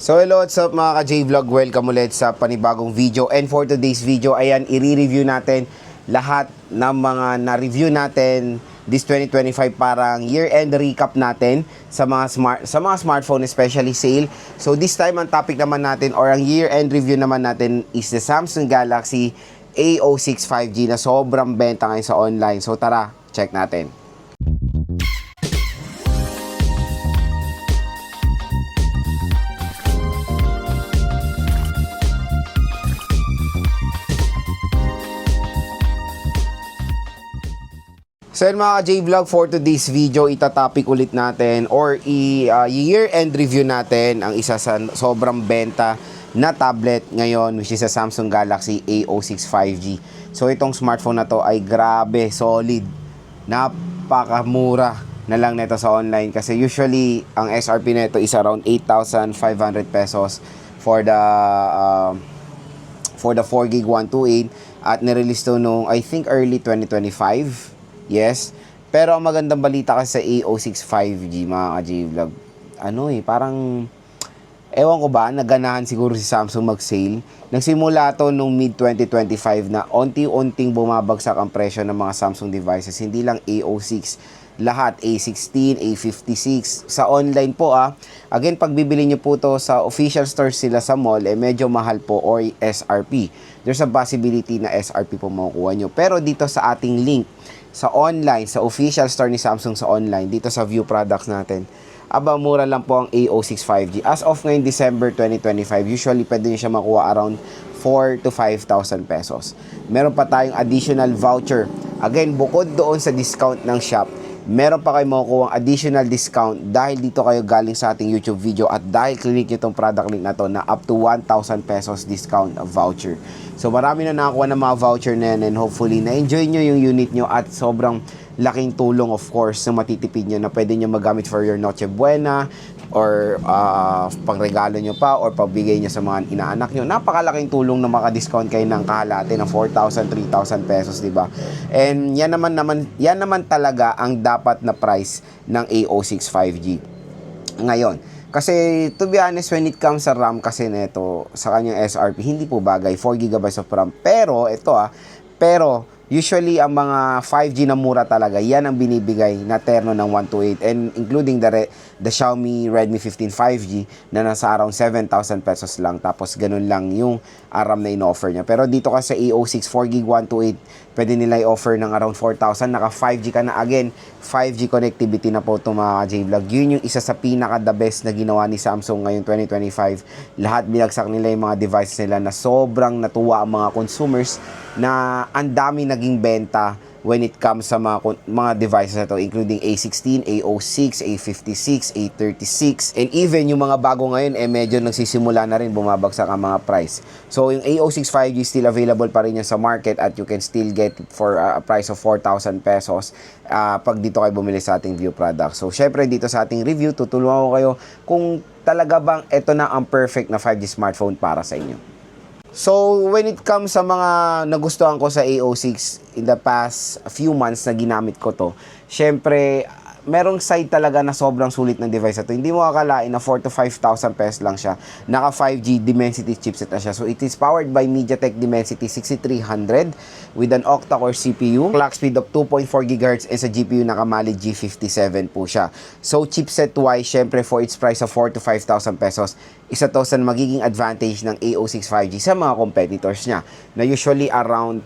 So hello, what's up mga ka-J-Vlog? Welcome ulit sa panibagong video. And for today's video, ayan, i-review natin lahat ng mga na-review natin this 2025, parang year-end recap natin sa mga smartphone, especially sale. So this time, ang topic naman natin or ang year-end review naman natin is the Samsung Galaxy A06 5G na sobrang benta ngayon sa online. So tara, check natin. So yun mga ka-J-Vlog, for today's video, itatopic ulit natin or year-end review natin ang isa sa sobrang benta na tablet ngayon, which is sa Samsung Galaxy A06 5G. So itong smartphone na to ay grabe, solid, napakamura na lang nito sa online kasi usually ang SRP nito is around 8,500 pesos for the 4GB 128 at nirelease to nung I think early 2025. Yes. Pero ang magandang balita kasi sa A06 5G mga ka-J-Vlog, parang ewan ko ba, naganahan siguro si Samsung mag-sale. Nagsimula to nung mid-2025 na unti-unting bumabagsak ang presyo ng mga Samsung devices. Hindi lang A06, lahat, A16, A56. Sa online po again, pag bibili nyo po to sa official stores sila sa mall, medyo mahal po or SRP. There's a possibility na SRP po makukuha nyo. Pero dito sa ating link, sa online, sa official store ni Samsung sa online, dito sa view products natin, mura lang po ang A06 5G. As of ngayon, December 2025, usually pwede nyo siya makuha around 4,000 to 5,000 pesos. Meron pa tayong additional voucher. Again, bukod doon sa discount ng shop, meron pa kayo makukuha additional discount dahil dito kayo galing sa ating YouTube video at dahil click nyo itong product link na to na up to 1,000 pesos discount voucher. So marami na nakakuha ng mga voucher na yan and hopefully na-enjoy nyo yung unit nyo at sobrang laking tulong of course na matitipid nyo na pwede nyo magamit for your Noche Buena or pangregalo nyo pa or pagbigay nyo sa mga inaanak nyo. Napakalaking tulong na maka-discount kayo ng kahalati ng 4,000, 3,000 pesos, diba? And yan naman talaga ang dapat na price ng A06 5G. Ngayon, kasi to be honest, when it comes sa RAM kasi neto, sa kanyang SRP, hindi po bagay, 4GB of RAM. Pero, pero usually ang mga 5G na mura talaga, yan ang binibigay na terno ng 128 and including the Xiaomi Redmi 15 5G na nasa around 7,000 pesos lang. Tapos ganun lang yung RAM na in-offer niya. Pero dito kasi sa A06 4GB 128, pwede nila i-offer ng around 4,000. Naka 5G ka na. Again, 5G connectivity na po ito mga J-Vlog. Yun yung isa sa pinaka the best na ginawa ni Samsung ngayong 2025. Lahat binagsak nila yung mga devices nila na sobrang natuwa ang mga consumers na ang dami naging benta when it comes sa mga devices na to, including A16, A06, A56, A36, and even yung mga bago ngayon, medyo nagsisimula na rin bumabagsak ang mga price. So, yung A06 5G still available pa rin yan sa market at you can still get it for a price of 4,000 pesos pag dito kayo bumili sa ating view product. So, syempre dito sa ating review, tutulungan ko kayo kung talaga bang ito na ang perfect na 5G smartphone para sa inyo. So, when it comes sa mga nagustuhan ko sa A06 in the past few months na ginamit ko to, syempre, merong side talaga na sobrang sulit ng device na to. Hindi mo akalain na 4,000 to 5,000 pesos lang siya. Naka 5G Dimensity chipset na siya. So, it is powered by MediaTek Dimensity 6300 with an octa-core CPU, clock speed of 2.4 GHz, and sa GPU nakamali G57 po siya. So, chipset-wise, syempre, for its price of 4,000 to 5,000 pesos, isa to sa magiging advantage ng A06 5G sa mga competitors niya na usually around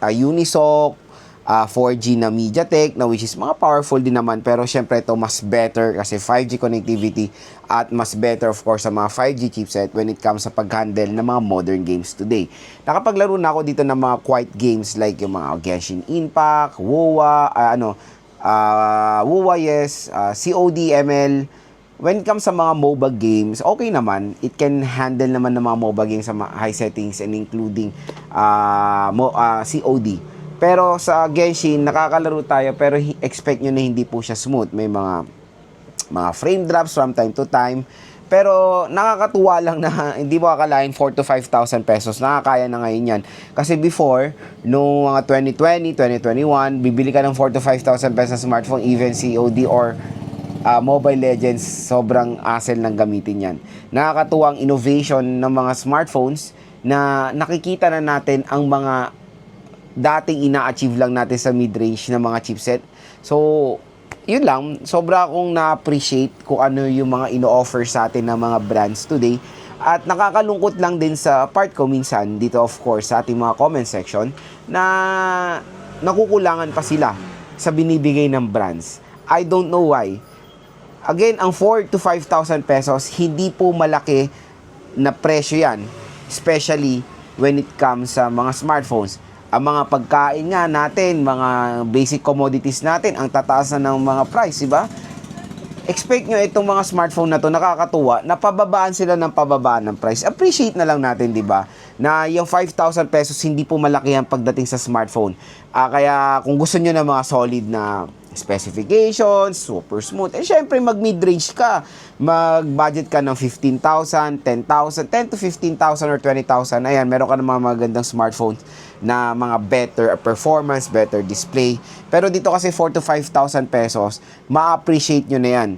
Unisoc, 4G na MediaTek na which is mga powerful din naman, pero syempre ito mas better kasi 5G connectivity at mas better of course sa mga 5G chipset when it comes sa pag-handle ng mga modern games today. Nakapaglaro na ako dito ng mga quiet games like yung mga Genshin Impact, WoWa, COD, ML. When it comes sa mga MOBA games, okay naman. It can handle naman ng mga MOBA games sa high settings and including COD. Pero sa Genshin, nakakalaro tayo pero expect nyo na hindi po siya smooth. May mga frame drops from time to time. Pero nakakatuwa lang na hindi mo akalain 4,000 to 5,000 pesos. Nakakaya na ngayon yan. Kasi before, noong mga 2020, 2021, bibili ka ng 4,000 to 5,000 pesos na smartphone, even COD or Mobile Legends, sobrang hassle ng gamitin yan. Nakakatuwang innovation ng mga smartphones na nakikita na natin ang mga dating ina-achieve lang natin sa mid-range ng mga chipset. So, yun lang, sobra akong na-appreciate kung ano yung mga ino-offer sa atin ng mga brands today. At nakakalungkot lang din sa part ko minsan, dito of course sa ating mga comment section, na nakukulangan pa sila sa binibigay ng brands. I don't know why. Again, ang 4 to 5,000 pesos, hindi po malaki na presyo yan. Especially when it comes sa mga smartphones. Ang mga pagkain nga natin, mga basic commodities natin, ang tataas na ng mga price, diba? Expect nyo itong mga smartphone na to, nakakatuwa, na pababaan sila ng pababaan ng price. Appreciate na lang natin, diba? Na yung 5,000 pesos, hindi po malaki ang pagdating sa smartphone. Kaya kung gusto nyo ng mga solid na specifications, super smooth, syempre mag mid-range ka, mag-budget ka ng 15,000, 10,000, 10 to 15,000 or 20,000, ayan, meron ka ng mga magandang smartphones na mga better performance, better display. Pero dito kasi 4 to 5,000 pesos, ma-appreciate nyo na yan.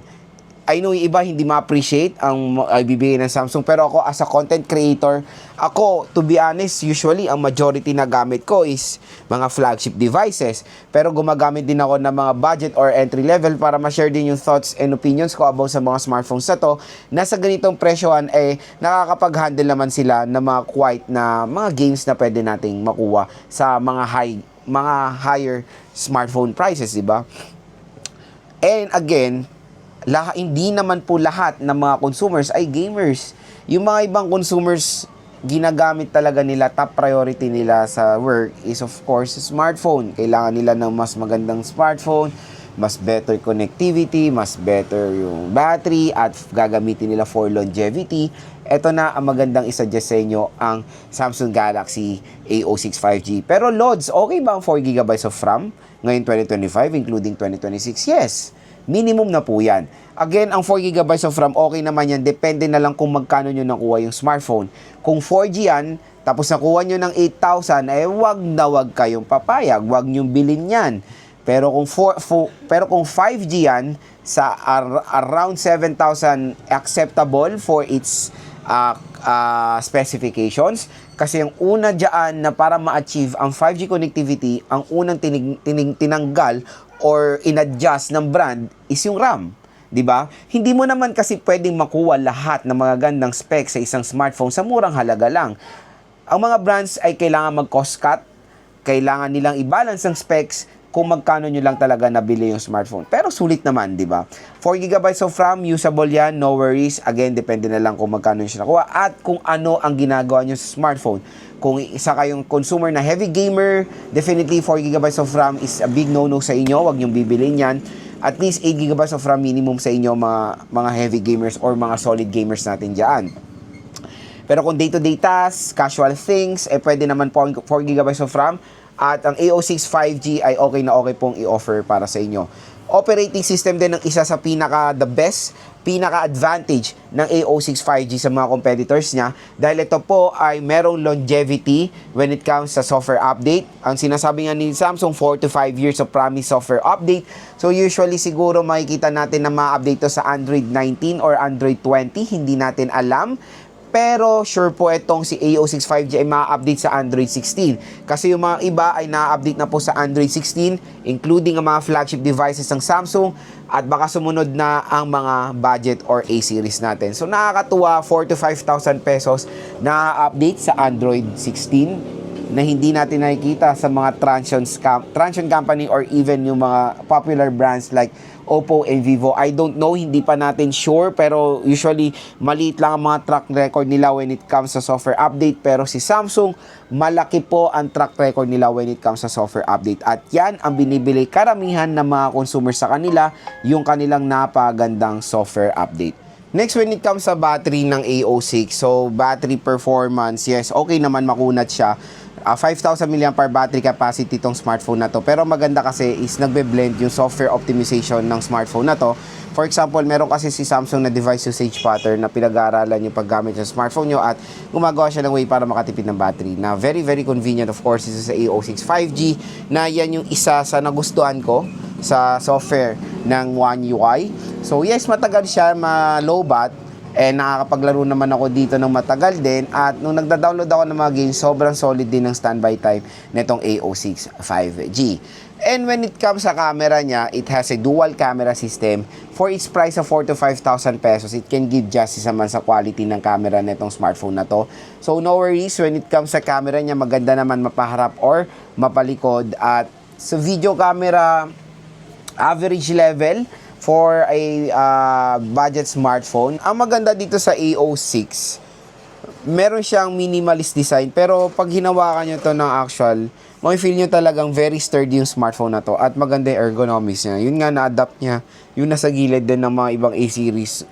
I know yung iba hindi ma-appreciate ang ibibigay ng Samsung, pero ako as a content creator, ako, to be honest, usually ang majority na gamit ko is mga flagship devices. Pero gumagamit din ako ng mga budget or entry level para ma-share din yung thoughts and opinions ko about sa mga smartphones na to. Nasa ganitong presyohan, nakakapag-handle naman sila ng mga quite na mga games na pwede nating makuha sa mga higher smartphone prices, diba? And again, hindi naman po lahat ng mga consumers ay gamers. Yung mga ibang consumers, ginagamit talaga nila, top priority nila sa work is of course smartphone. Kailangan nila ng mas magandang smartphone, mas better connectivity, mas better yung battery, at gagamitin nila for longevity. Ito na ang magandang isuggest sa inyo, ang Samsung Galaxy A06 5G. Pero Lods, okay ba ang 4GB of RAM ngayon 2025 including 2026? Yes. Minimum na po yan. Again, ang 4GB of RAM, okay naman yan. Depende na lang kung magkano nyo nakuha yung smartphone. Kung 4G yan, tapos nakuha nyo ng 8,000, wag na wag kayong papayag. Wag nyo bilhin yan. Pero kung 5G yan, sa around 7,000 acceptable for its specifications. Kasi yung una dyan na para ma-achieve ang 5G connectivity, ang unang tinanggal or inadjust ng brand is yung RAM. 'Di ba? Hindi mo naman kasi pwedeng makuha lahat ng mga gandang specs sa isang smartphone sa murang halaga lang. Ang mga brands ay kailangan mag-cost cut, kailangan nilang i-balance ang specs kung magkano nyo lang talaga nabili yung smartphone. Pero sulit naman, di ba? 4GB of RAM, usable yan, no worries. Again, depende na lang kung magkano nyo siya nakuha at kung ano ang ginagawa nyo sa smartphone. Kung isa kayong consumer na heavy gamer, definitely 4GB of RAM is a big no-no sa inyo. Huwag nyong bibilin yan. At least 8GB of RAM minimum sa inyo, mga heavy gamers or mga solid gamers natin dyan. Pero kung day-to-day tasks, casual things, pwede naman po 4GB of RAM. At ang A06 5G ay okay na okay pong i-offer para sa inyo. Operating system din ang isa sa the best, pinaka-advantage ng A06 5G sa mga competitors niya, dahil ito po ay merong longevity when it comes sa software update. Ang sinasabi nga ni Samsung, 4 to 5 years of promise software update. So usually siguro makikita natin na ma-update to sa Android 19 or Android 20, hindi natin alam. Pero sure po itong si A06 5G ay ma-update sa Android 16. Kasi yung mga iba ay na-update na po sa Android 16, including ang mga flagship devices ng Samsung, at baka sumunod na ang mga budget or A-series natin. So nakakatuwa, 4 to 5,000 pesos na-update sa Android 16 na hindi natin nakikita sa mga transient company or even yung mga popular brands like Oppo and Vivo. I don't know, hindi pa natin sure, pero usually maliit lang ang mga track record nila when it comes sa software update. Pero si Samsung, malaki po ang track record nila when it comes sa software update. At yan ang binibili karamihan ng mga consumers sa kanila, yung kanilang napagandang software update. Next, when it comes sa battery ng A06, so battery performance, yes, okay naman, makunat siya. 5,000 mAh battery capacity itong smartphone na to. Pero maganda kasi is nagbe-blend yung software optimization ng smartphone na to. For example, meron kasi si Samsung na device usage pattern na pinag-aaralan yung paggamit ng smartphone nyo at gumagawa siya ng way para makatipid ng battery. Na very, very convenient, of course, isa sa A06 5G, na yan yung isa sa nagustuhan ko sa software ng One UI. So yes, matagal siya, ma-lowbat, and nakakapaglaro naman ako dito ng matagal din, at nung nagda-download ako ng mga games, sobrang solid din ng standby time nitong A06 5G. And when it comes sa camera niya, it has a dual camera system. For its price of 4 to 5,000 pesos, it can give justice naman sa quality ng camera nitong smartphone na to. So no worries when it comes sa camera niya, maganda naman mapaharap or mapalikod. At sa video camera, average level for a budget smartphone. Ang maganda dito sa A06, meron siyang minimalist design, pero pag hinawakan nyo to ng actual, may-feel nyo talagang very sturdy yung smartphone na to, at maganda yung ergonomics niya. Yun nga, na-adapt niya yung nasa gilid din ng mga ibang A-series.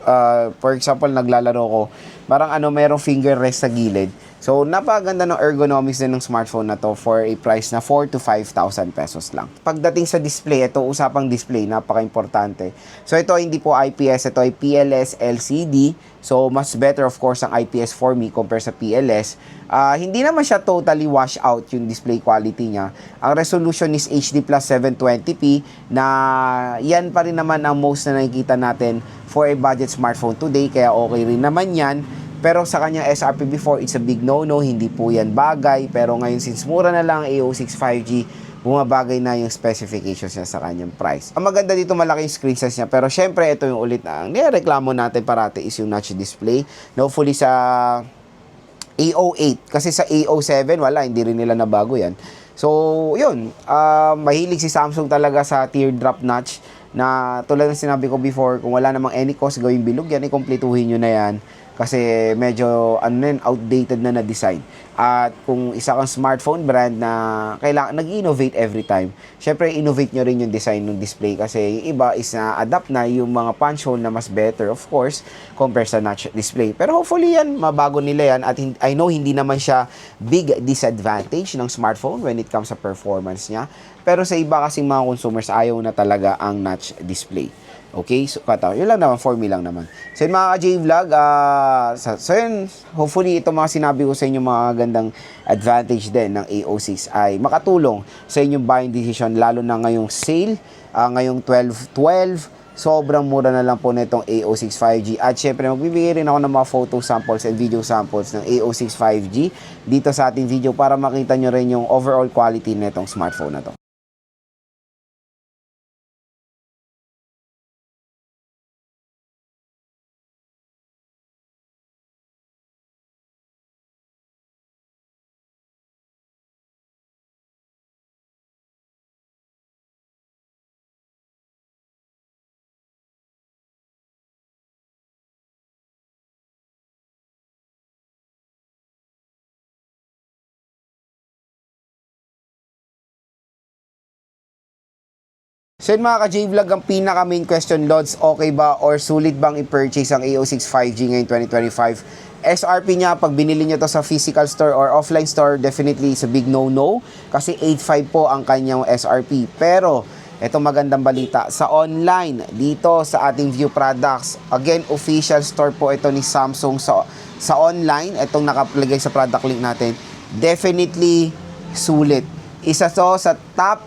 For example, naglalaro ko, parang merong finger rest sa gilid. So, napakaganda ng ergonomics din ng smartphone na to for a price na 4 to 5,000 pesos lang. Pagdating sa display, ito usapang display, napaka-importante. So, ito hindi po IPS, ito ay PLS LCD. So, mas better of course ang IPS for me compare sa PLS. Hindi naman siya totally wash out yung display quality niya. Ang resolution is HD plus 720p, na yan pa rin naman ang most na nakikita natin for a budget smartphone today, kaya okay rin naman yan. Pero sa kanyang SRP before, it's a big no-no, hindi po yan bagay. Pero ngayon, since mura na lang A06 5G, bumabagay na yung specifications niya sa kanyang price. Ang maganda dito, malaki yung screen size niya. Pero syempre, ito yung ulit na ang nireklamo natin parati is yung notch display. Hopefully sa A08, kasi sa A07, wala, hindi rin nila nabago yan. So, yun, mahilig si Samsung talaga sa teardrop notch, na tulad ng sinabi ko before, kung wala namang any cost gawing bilog yan, ikumpletuhin nyo na yan. Kasi medyo outdated na design. At kung isa kang smartphone brand na kailangan nag-innovate every time, syempre innovate nyo rin yung design ng display, kasi yung iba is na-adapt na yung mga punch hole na mas better of course compared sa notch display. Pero hopefully yan, mabago nila yan, at I know hindi naman siya big disadvantage ng smartphone when it comes sa performance niya. Pero sa iba kasing mga consumers, ayaw na talaga ang notch display. Okay, so yun lang naman, for me lang naman. So yun mga ka-J-Vlog, so yun, hopefully ito mga sinabi ko sa inyo, mga gandang advantage din ng A06 ay makatulong sa inyong buying decision, lalo na ngayong sale, ngayong 12/12, sobrang mura na lang po nitong A06 5G. At syempre, magbibigay rin ako ng mga photo samples and video samples ng A06 5G dito sa ating video, para makita nyo rin yung overall quality nitong smartphone na to. So yun mga ka-J-Vlog, ang pinaka main question, Lods, okay ba or sulit bang i-purchase ang A06 5G ngayong 2025? SRP niya, pag binili nyo to sa physical store or offline store, definitely it's a big no-no, kasi 8.5 po ang kanyang SRP. Pero ito magandang balita, sa online, dito sa ating View Products, again, official store po ito ni Samsung sa online, itong nakapalagay sa product link natin, definitely sulit. Isa to sa top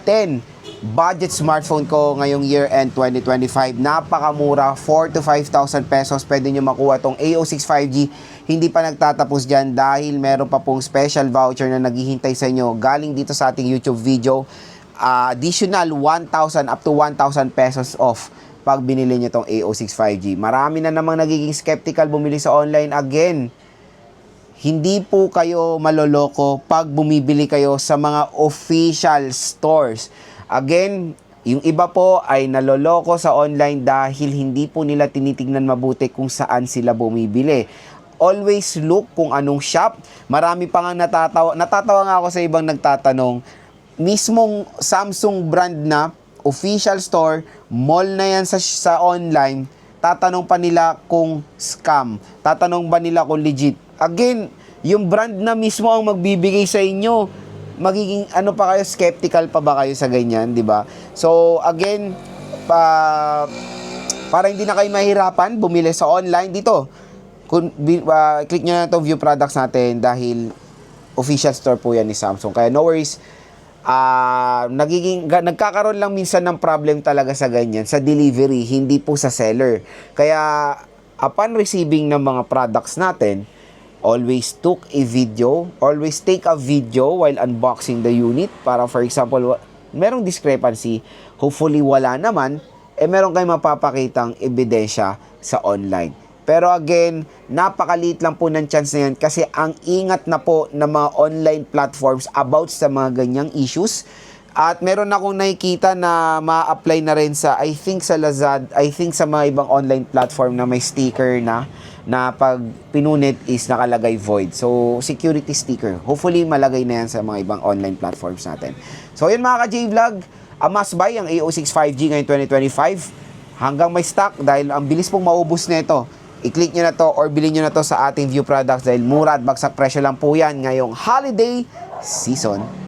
10 budget smartphone ko ngayong year-end 2025. Napakamura, 4 to 5,000 pesos. Pwede nyo makuha tong A06 5G. Hindi pa nagtatapos dyan, dahil meron pa pong special voucher na naghihintay sa inyo galing dito sa ating YouTube video. Additional 1,000 up to 1,000 pesos off pag binili nyo tong A06 5G. Marami na namang nagiging skeptical bumili sa online. Again, hindi po kayo maloloko pag bumibili kayo sa mga official stores. Again, yung iba po ay naloloko sa online dahil hindi po nila tinitignan mabuti kung saan sila bumibili. Always look kung anong shop. Marami pa nga natatawa nga ako sa ibang nagtatanong, mismong Samsung brand na official store, mall na yan sa online, tatanong pa nila kung scam. Tatanong ba nila kung legit. Again, yung brand na mismo ang magbibigay sa inyo, magiging pa kayo, skeptical pa ba kayo sa ganyan, di ba? So again, para hindi na kayo mahirapan bumili sa online, dito click nyo na itong View Products natin, dahil official store po yan ni Samsung. Kaya no worries, nagkakaroon lang minsan ng problem talaga sa ganyan, sa delivery, hindi po sa seller. Kaya, upon receiving ng mga products natin, always take a video while unboxing the unit para for example, merong discrepancy, hopefully wala naman, meron kayong mapapakitang ebidensya sa online. Pero again, napakaliit lang po ng chance na yan kasi ang ingat na po ng mga online platforms about sa mga ganyang issues. At meron akong nakikita na ma-apply na rin sa, I think sa Lazada, I think sa mga ibang online platform na may sticker na pag pinunit is nakalagay void. So, security sticker. Hopefully, malagay na yan sa mga ibang online platforms natin. So, yun mga ka-J-Vlog, a must buy ang AO6 5G ngayon 2025. Hanggang may stock dahil ang bilis pong maubos na ito. I-click nyo na to or bilhin nyo na to sa ating View Products dahil mura at bagsak presyo lang po yan ngayong holiday season.